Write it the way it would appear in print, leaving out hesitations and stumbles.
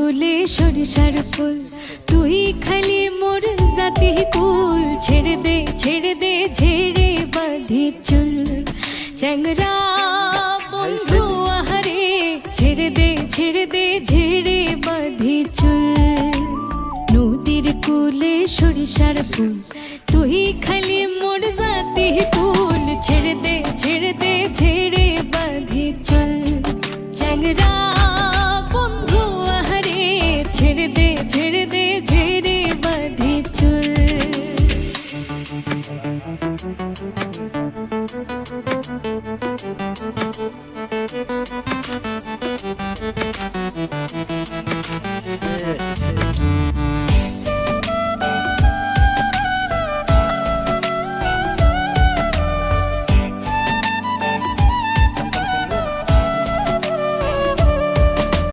কুলে সরিষার ফুল, তুই খালি মোর জাতি কুল। ছেড়ে দে ঝেড়ে বাঁধি চুল, চ্যাংরা বন্ধু আহারে। ছেড়ে দে ঝেড়ে বাঁধি চুল। নদীর কুলে সরিষার ফুল, তুই খালি মোর জাতি কুল। ছেড়ে দে ঝেড়ে বাঁধি চুল, চ্যাংরা